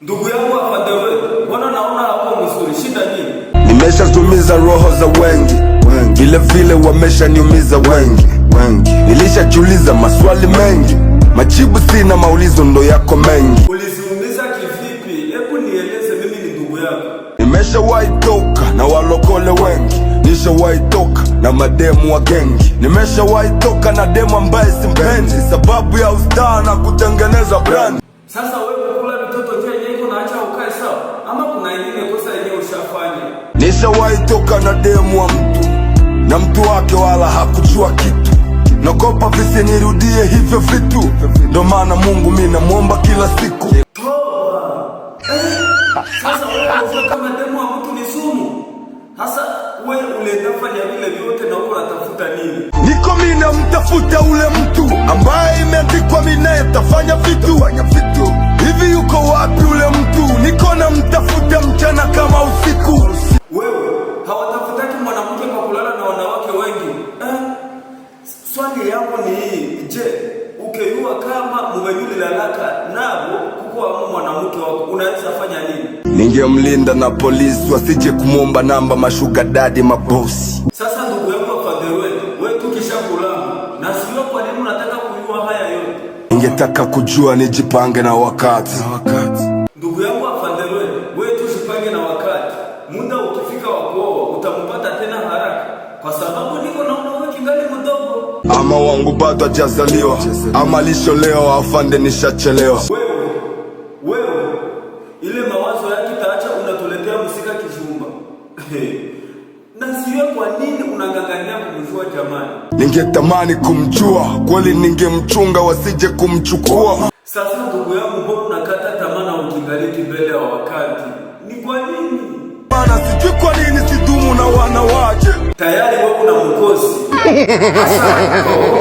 Ndugu yangu afande wewe, mbona naona hapo mzuri, shida nini? Nimeshatumiza roho za wengi, vile vile wameshaniumiza wengi. Nilishajiuliza maswali mengi, majibu sina, maulizo ndo yako mengi. Uliziumiza kivipi? Hebu nieleze, mimi ni ndugu yako. Nimeshawahi toka na walokole wengi, nishawahi toka na mademu wa gengi, nimeshawahi toka na demu ambaye simpendi sababu ya ustaa na kutengeneza brand. Sasa wewe kula mtoto je, yeye unaacha ukae sawa ama kuna ingine kosa yenyewe ushafanya? Nishawahi toka na demu wa mtu na mtu wake wala hakujua kitu, nakopa visinirudie hivyo vitu, ndo maana Mungu mimi namuomba kila siku. Sasa wewe kama demu wa mtu ni sumu. Sasa wewe unafanya vile vyote na uko unatafuta nini? Niko mimi namtafuta ule mtu ambaye imeandikwa mimi naye tafanya vitu. Hivi yuko wapi ule mtu? Niko namtafuta mchana kama usiku. Wewe hawatafutaki mwanamke kwa kulala na wanawake wengi. Swali yangu ni hii, je, ukijua kama mumejuli lalaka nabo kuko mwanamke wako unaweza fanya nini? Ningemlinda na polisi wasije kumomba namba mashuga daddy mabosi. Sasa ndugu yangu afande wewe tukishakulama na sio kwa nini unataka kujua haya yote? Ningetaka kujua nijipange na wakati. Ndugu yangu afande wewe tujipange na wakati. Muda ukifika wa kuoa utampata tena haraka kwa sababu niko naona wewe kingali mdogo. Ama wangu bado hajazaliwa, ama lisho leo afande nishachelewa. Wewe ile mawazo yake taacha unatuletea msika kijumba. Na siwe kwa nini unangangania kumjua jamani? Ningetamani kumjua, kweli ningemchunga wasije kumchukua. Sasa ndugu yangu, mbona unakata tamaa na ukingaliki mbele ya wakati? Ni kwa nini? Maana sijui kwa nini sidumu na wanawake. Tayari wewe una mkosi. Sasa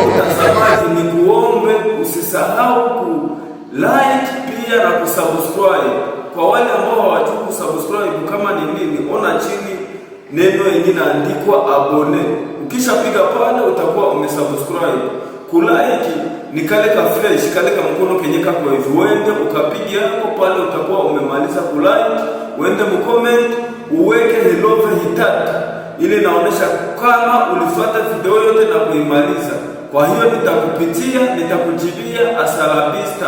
mtazamaji, ni kuombe usisahau ku like pia na kusubscribe. Kwa wale ambao hawajui kusubscribe kama ni nini, ona chini neno lingine andikwa abone. Ukishapiga pale utakuwa umesubscribe. Kulike ni kale ka fresh, kale ka mkono kenyeka kwa hivyo. Uende ukapiga hapo pale utakuwa umemaliza kulike. Uende mcomment uweke helove hitatu. Ile inaonyesha kama ulifuata video yote na kuimaliza. Kwa hiyo nitakupitia, nitakujibia. Asalabista.